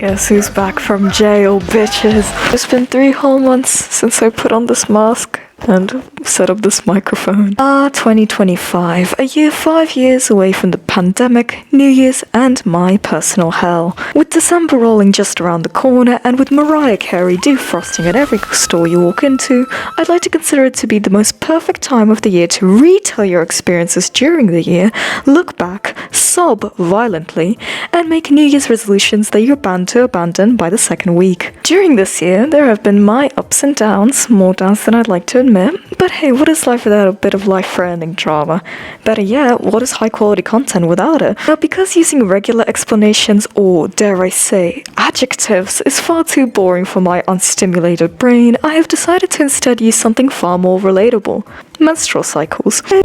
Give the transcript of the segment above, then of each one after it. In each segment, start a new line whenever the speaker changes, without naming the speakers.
Guess who's back from jail, bitches? It's been 3 whole months since I put on this mask and set up this microphone. 2025, a year 5 years away from the pandemic, New Year's, and my personal hell. With December rolling just around the corner, and with Mariah Carey defrosting at every store you walk into, I'd like to consider it to be the most perfect time of the year to retell your experiences during the year, look back, sob violently, and make New Year's resolutions that you're bound to abandon by the second week. During this year, there have been my ups and downs, more downs than I'd like to admit, but hey, what is life without a bit of life-threatening drama? Better yet, what is high-quality content without it? Now, because using regular explanations or, dare I say, adjectives is far too boring for my unstimulated brain, I have decided to instead use something far more relatable. Menstrual cycles.
Cootie,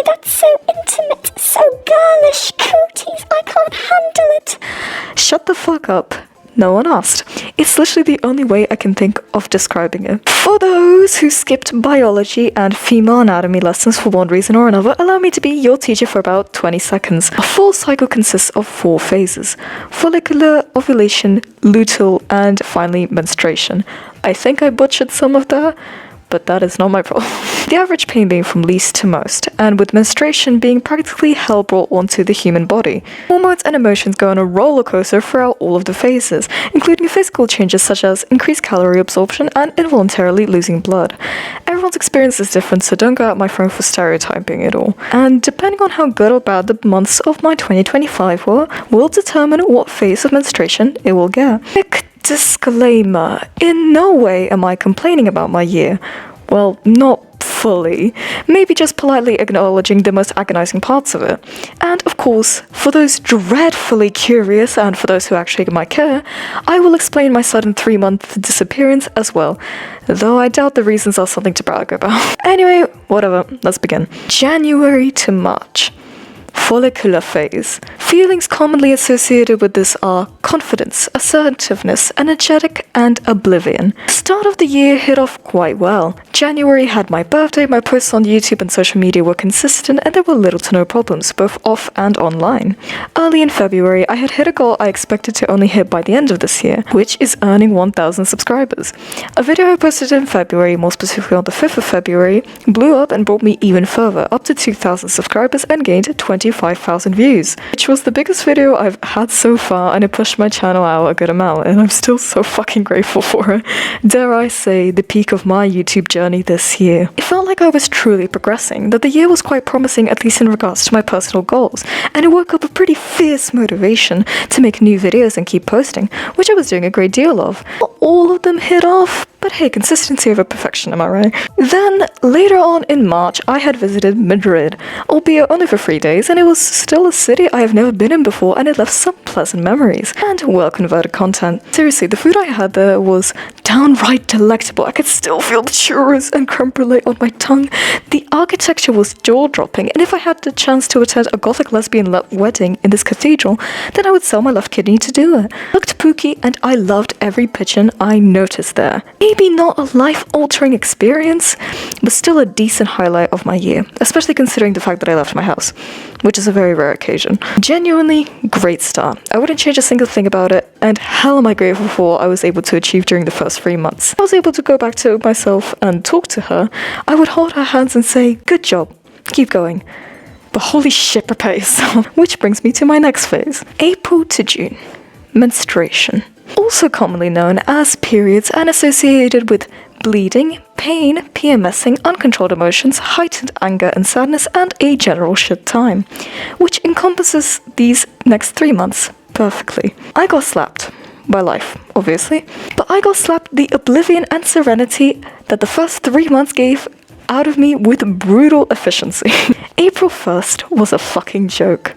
that's so intimate, so girlish. Cooties, I can't handle it.
Shut the fuck up. No one asked. It's literally the only way I can think of describing it. For those who skipped biology and female anatomy lessons for one reason or another, allow me to be your teacher for about 20 seconds. A full cycle consists of 4 phases: follicular, ovulation, luteal, and finally menstruation. I think I butchered some of that, but that is not my problem. The average pain being from least to most, and with menstruation being practically hell brought onto the human body. Hormones and emotions go on a roller coaster throughout all of the phases, including physical changes such as increased calorie absorption and involuntarily losing blood. Everyone's experience is different, so don't go out my phone for stereotyping it all. And depending on how good or bad the months of my 2025 were, will determine what phase of menstruation it will get. Quick disclaimer, in no way am I complaining about my year. Well, not fully. Maybe just politely acknowledging the most agonizing parts of it. And of course, for those dreadfully curious and for those who actually might care, I will explain my sudden 3-month disappearance as well. Though I doubt the reasons are something to brag about. Anyway, whatever, let's begin. January to March. Follicular phase. Feelings commonly associated with this are confidence, assertiveness, energetic, and oblivion. The start of the year hit off quite well. January had my birthday, my posts on YouTube and social media were consistent, and there were little to no problems, both off and online. Early in February, I had hit a goal I expected to only hit by the end of this year, which is earning 1,000 subscribers. A video I posted in February, more specifically on the 5th of February, blew up and brought me even further, up to 2,000 subscribers and gained 25,000 views, which was the biggest video I've had so far, and it pushed my channel out a good amount, and I'm still so fucking grateful for it. Dare I say, the peak of my YouTube journey this year. It felt like I was truly progressing, that the year was quite promising, at least in regards to my personal goals, and it woke up a pretty fierce motivation to make new videos and keep posting, which I was doing a great deal of. Not all of them hit off, but hey, consistency over perfection, am I right? Then, later on in March, I had visited Madrid, albeit only for 3 days, and it was still a city I have never been in before, and it left some pleasant memories, and well-converted content. Seriously, the food I had there was downright delectable. I could still feel the churros and creme brulee on my tongue. The architecture was jaw-dropping, and if I had the chance to attend a gothic lesbian wedding in this cathedral, then I would sell my left kidney to do it. Looked pooky, and I loved every pigeon I noticed there. Maybe not a life-altering experience, but still a decent highlight of my year, especially considering the fact that I left my house, which is a very rare occasion. Genuinely great start. I wouldn't change a single thing about it, and hell am I grateful for what I was able to achieve during the first 3 months. I was able to go back to myself and talk to her. I would hold her hands and say, "Good job, keep going." But holy shit, prepare yourself. Which brings me to my next phase. April to June. Menstruation. Also commonly known as periods and associated with bleeding, pain, PMSing, uncontrolled emotions, heightened anger and sadness, and a general shit time, which encompasses these next 3 months perfectly. I got slapped. By life, obviously. But I got slapped the oblivion and serenity that the first 3 months gave out of me with brutal efficiency. April 1st was a fucking joke,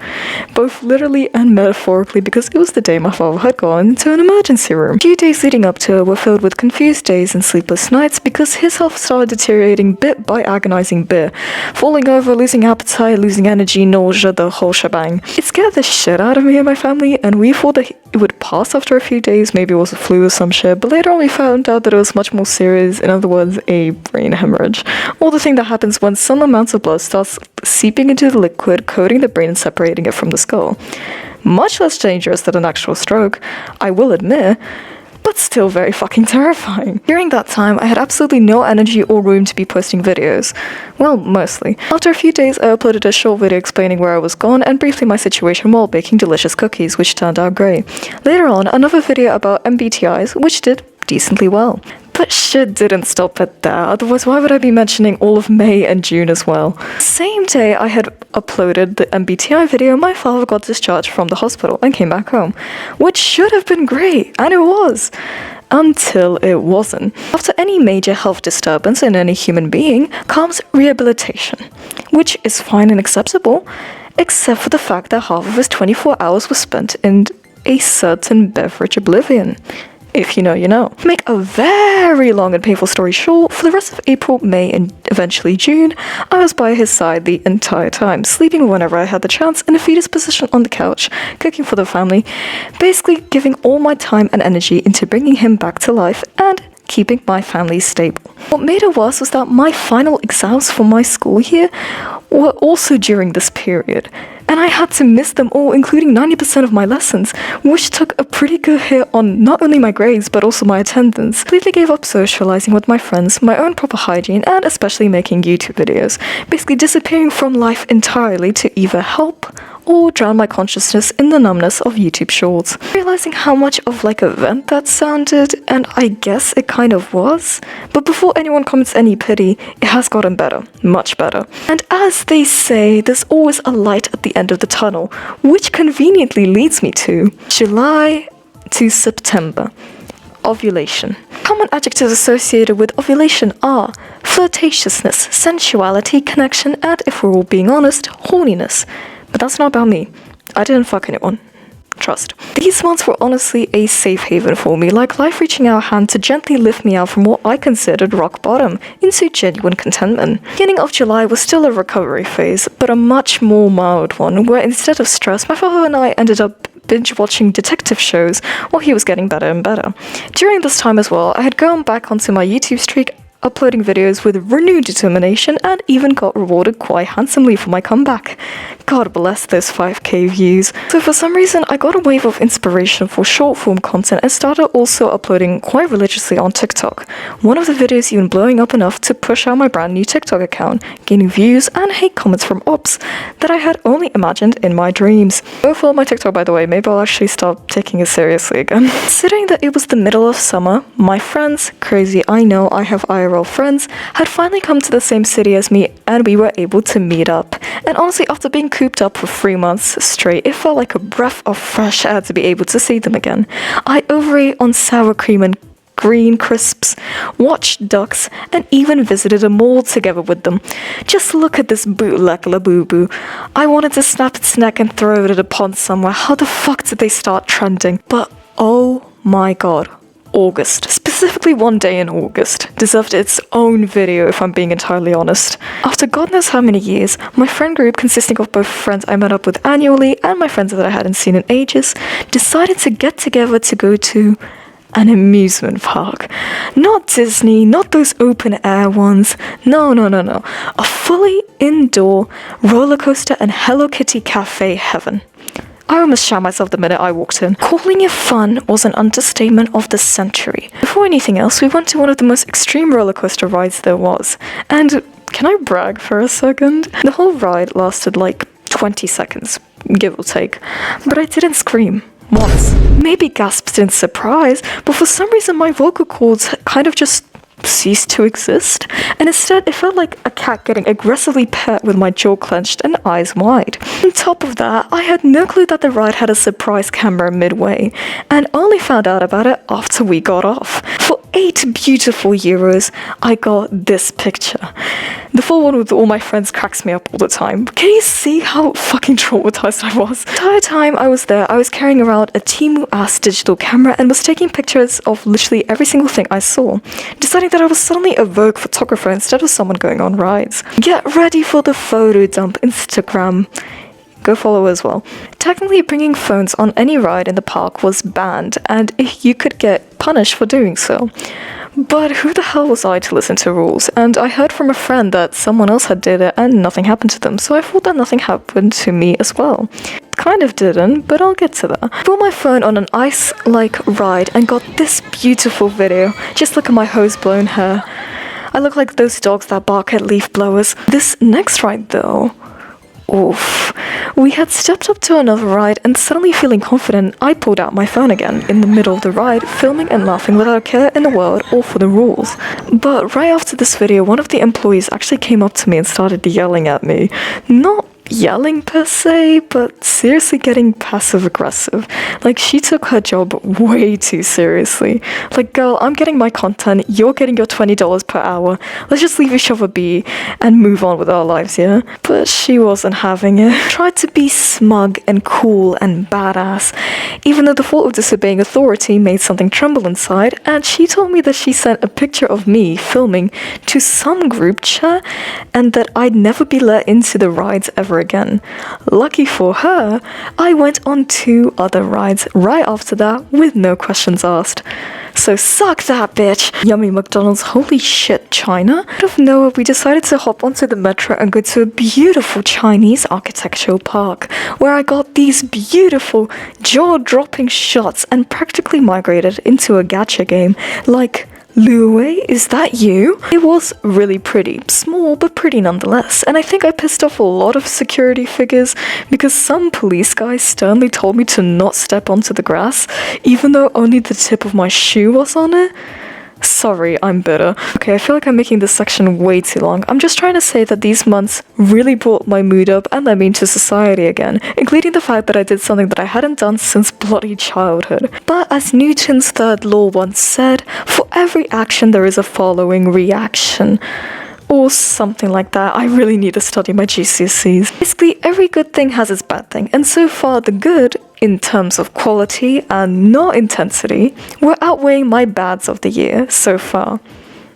both literally and metaphorically, because it was the day my father had gone into an emergency room. A few days leading up to it were filled with confused days and sleepless nights because his health started deteriorating bit by agonizing bit, falling over, losing appetite, losing energy, nausea, the whole shebang. It scared the shit out of me and my family, and we thought that it would pass after a few days, maybe it was a flu or some shit, but later on we found out that it was much more serious, in other words, a brain hemorrhage. Or the thing that happens when some amounts of blood starts seeping into the liquid, coating the brain and separating it from the skull. Much less dangerous than an actual stroke, I will admit, but still very fucking terrifying. During that time, I had absolutely no energy or room to be posting videos. Well, mostly. After a few days, I uploaded a short video explaining where I was gone and briefly my situation while baking delicious cookies, which turned out great. Later on, another video about MBTIs, which did decently well. But shit didn't stop at that, otherwise why would I be mentioning all of May and June as well? Same day I had uploaded the MBTI video, my father got discharged from the hospital and came back home, which should have been great, and it was. Until it wasn't. After any major health disturbance in any human being comes rehabilitation, which is fine and acceptable, except for the fact that half of his 24 hours was spent in a certain beverage oblivion. If you know, you know. To make a very long and painful story short, for the rest of April, May, and eventually June, I was by his side the entire time, sleeping whenever I had the chance in a fetus position on the couch, cooking for the family, basically giving all my time and energy into bringing him back to life and keeping my family stable. What made it worse was that my final exams for my school year were also during this period, and I had to miss them all, including 90% of my lessons, which took a pretty good hit on not only my grades but also my attendance. Completely gave up socializing with my friends, my own proper hygiene, and especially making YouTube videos, basically disappearing from life entirely to either help or drown my consciousness in the numbness of YouTube shorts. Realizing how much of like a vent that sounded, and I guess it kind of was, but before anyone comments any pity, it has gotten better, much better. And as they say, there's always a light at the end of the tunnel, which conveniently leads me to July to September. Ovulation. Common adjectives associated with ovulation are flirtatiousness, sensuality, connection, and if we're all being honest, horniness. But that's not about me. I didn't fuck anyone. Trust. These months were honestly a safe haven for me, like life reaching out a hand to gently lift me out from what I considered rock bottom into genuine contentment. Beginning of July was still a recovery phase, but a much more mild one, where instead of stress, my father and I ended up binge-watching detective shows while he was getting better and better. During this time as well, I had gone back onto my YouTube streak, uploading videos with renewed determination, and even got rewarded quite handsomely for my comeback. God bless those 5k views. So for some reason, I got a wave of inspiration for short-form content and started also uploading quite religiously on TikTok. One of the videos even blowing up enough to push out my brand new TikTok account, gaining views and hate comments from ops that I had only imagined in my dreams. Go follow my TikTok, by the way. Maybe I'll actually start taking it seriously again. Considering that it was the middle of summer, my friends, crazy I know, I have IRL friends, had finally come to the same city as me, and we were able to meet up. And honestly, after being cooped up for 3 months straight, it felt like a breath of fresh air to be able to see them again. I overate on sour cream and green crisps, watched ducks, and even visited a mall together with them. Just look at this bootleg Labubu. I wanted to snap its neck and throw it at a pond somewhere. How the fuck did they start trending? But oh my god. August, specifically one day in August, deserved its own video if I'm being entirely honest. After God knows how many years, my friend group consisting of both friends I met up with annually and my friends that I hadn't seen in ages, decided to get together to go to an amusement park. Not Disney, not those open air ones. No. A fully indoor roller coaster and Hello Kitty cafe heaven. I almost shat myself the minute I walked in. Calling it fun was an understatement of the century. Before anything else, we went to one of the most extreme roller coaster rides there was. And can I brag for a second? The whole ride lasted like 20 seconds, give or take. But I didn't scream. Once. Maybe gasped in surprise, but for some reason my vocal cords kind of just ceased to exist, and instead it felt like a cat getting aggressively pet with my jaw clenched and eyes wide. On top of that, I had no clue that the ride had a surprise camera midway, and only found out about it after we got off. For 8 beautiful euros, I got this picture. The full one with all my friends cracks me up all the time. Can you see how fucking traumatized I was? The entire time I was there, I was carrying around a Temu-ass digital camera and was taking pictures of literally every single thing I saw, deciding that I was suddenly a Vogue photographer instead of someone going on rides. Get ready for the photo dump Instagram. Go follow as well. Technically, bringing phones on any ride in the park was banned, and you could get punished for doing so. But who the hell was I to listen to rules? And I heard from a friend that someone else had did it and nothing happened to them, so I thought that nothing happened to me as well. Kind of didn't, but I'll get to that. I put my phone on an ice-like ride and got this beautiful video. Just look at my hose-blown hair. I look like those dogs that bark at leaf blowers. This next ride though, oof. We had stepped up to another ride and suddenly feeling confident, I pulled out my phone again in the middle of the ride, filming and laughing without a care in the world or for the rules. But right after this video, one of the employees actually came up to me and started yelling at me. Not yelling per se, but seriously getting passive aggressive. Like, she took her job way too seriously. Like, girl, I'm getting my content, you're getting your $20 per hour, let's just leave each other be and move on with our lives, yeah? But she wasn't having it. Tried to be smug and cool and badass, even though the thought of disobeying authority made something tremble inside, and she told me that she sent a picture of me filming to some group chat and that I'd never be let into the rides ever again. Lucky for her, I went on 2 other rides right after that with no questions asked. So suck that, bitch! Yummy McDonald's, holy shit, China? Out of nowhere, we decided to hop onto the metro and go to a beautiful Chinese architectural park, where I got these beautiful, jaw-dropping shots and practically migrated into a gacha game, like, Luwei, is that you? It was really pretty, small but pretty nonetheless, and I think I pissed off a lot of security figures because some police guy sternly told me to not step onto the grass, even though only the tip of my shoe was on it. Sorry, I'm bitter. Okay, I feel like I'm making this section way too long. I'm just trying to say that these months really brought my mood up and led me into society again, including the fact that I did something that I hadn't done since bloody childhood. But as Newton's third law once said, for every action there is a following reaction. Or something like that. I really need to study my GCSEs. Basically, every good thing has its bad thing, and so far the good, in terms of quality and not intensity, were outweighing my bads of the year so far.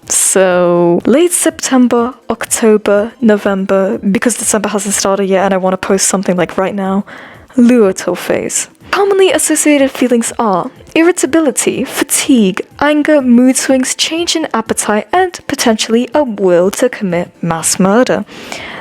So, late September, October, November, because December hasn't started yet and I want to post something like right now, luteal phase. Commonly associated feelings are irritability, fatigue, anger, mood swings, change in appetite, and potentially a will to commit mass murder.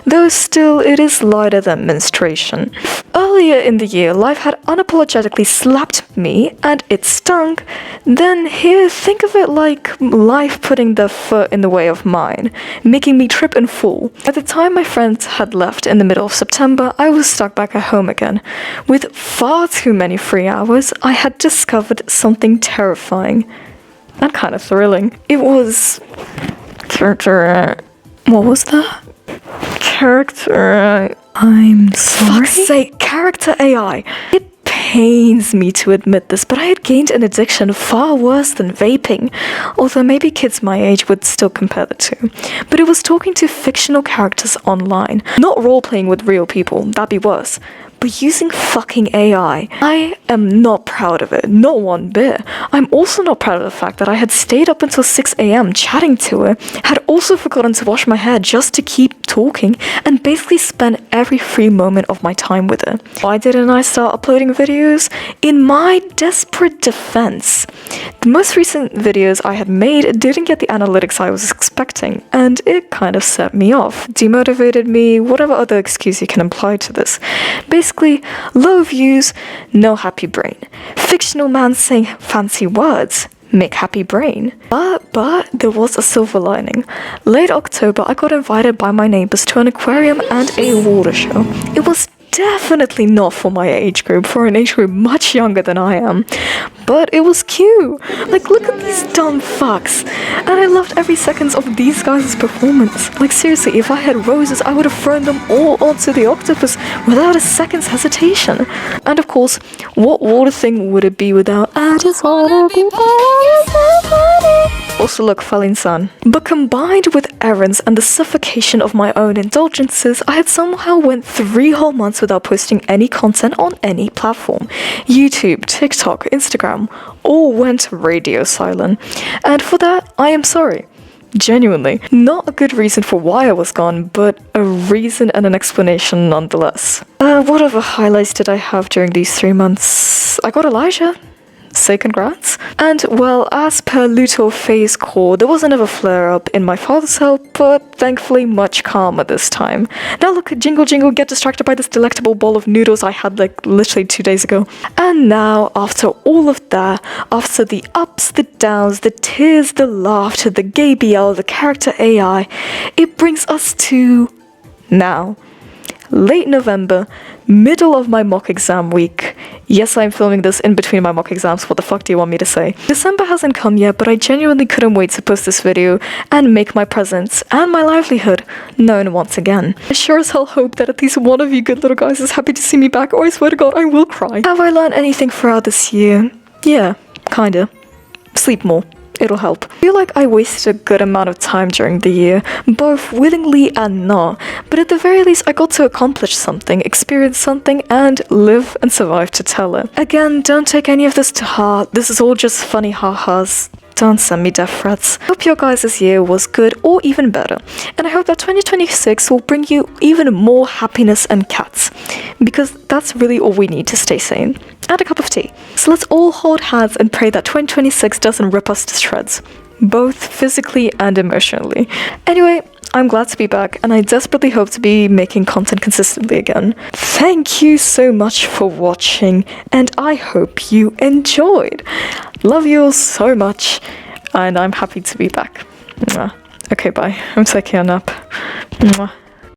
Though still, it is lighter than menstruation. Earlier in the year, life had unapologetically slapped me, and it stung. Then here, think of it like life putting their foot in the way of mine, making me trip and fall. By the time my friends had left in the middle of September, I was stuck back at home again. With far too many free hours, I had discovered something terrifying and kind of thrilling. It was what was that? I'm sorry? Fuck's sake, character AI. It pains me to admit this, but I had gained an addiction far worse than vaping, although maybe kids my age would still compare the two. But it was talking to fictional characters online, not role-playing with real people, that'd be worse. But using fucking AI. I am not proud of it, not one bit. I'm also not proud of the fact that I had stayed up until 6 AM chatting to it, had also forgotten to wash my hair just to keep talking, and basically spent every free moment of my time with it. Why didn't I start uploading videos? In my desperate defense, the most recent videos I had made didn't get the analytics I was expecting, and it kind of set me off, demotivated me, whatever other excuse you can apply to this. Basically, low views, no happy brain. Fictional man saying fancy words, make happy brain. But there was a silver lining. Late October, I got invited by my neighbors to an aquarium and a water show. It was definitely not for my age group, for an age group much younger than I am. But it was cute. Like, look at these dumb fucks. And I loved every second of these guys' performance. Like, seriously, if I had roses, I would have thrown them all onto the octopus without a second's hesitation. And of course, what water thing would it be without I just wanna be by also look, Falin-san. But combined with errands and the suffocation of my own indulgences, I had somehow went 3 whole months without posting any content on any platform. YouTube, TikTok, Instagram, all went radio silent. And for that, I am sorry. Genuinely. Not a good reason for why I was gone, but a reason and an explanation nonetheless. What other highlights did I have during these 3 months? I got Elijah. say congrats. And well, as per luteal phase core, there was another flare-up in my father's health, but thankfully much calmer this time. Now look, jingle jingle, get distracted by this delectable bowl of noodles I had like literally 2 days ago. And now, after all of that, after the ups, the downs, the tears, the laughter, the gay BL, the character AI, it brings us to now. Late November, middle of my mock exam week. Yes, I'm filming this in between my mock exams, what the fuck do you want me to say? December hasn't come yet, but I genuinely couldn't wait to post this video and make my presence and my livelihood known once again. I sure as hell hope that at least one of you good little guys is happy to see me back, or I swear to God, I will cry. Have I learned anything throughout this year? Yeah, kinda. Sleep more. It'll help. I feel like I wasted a good amount of time during the year, both willingly and not, but at the very least I got to accomplish something, experience something, and live and survive to tell it. Again, don't take any of this to heart. This is all just funny ha-has. Don't send me death threats. Hope your guys' year was good or even better, and I hope that 2026 will bring you even more happiness and cats, because that's really all we need to stay sane. And a cup of tea. So let's all hold hands and pray that 2026 doesn't rip us to shreds, both physically and emotionally. Anyway, I'm glad to be back, and I desperately hope to be making content consistently again. Thank you so much for watching, and I hope you enjoyed. Love you all so much, and I'm happy to be back. Mwah. Okay, bye. I'm taking a nap. Mwah.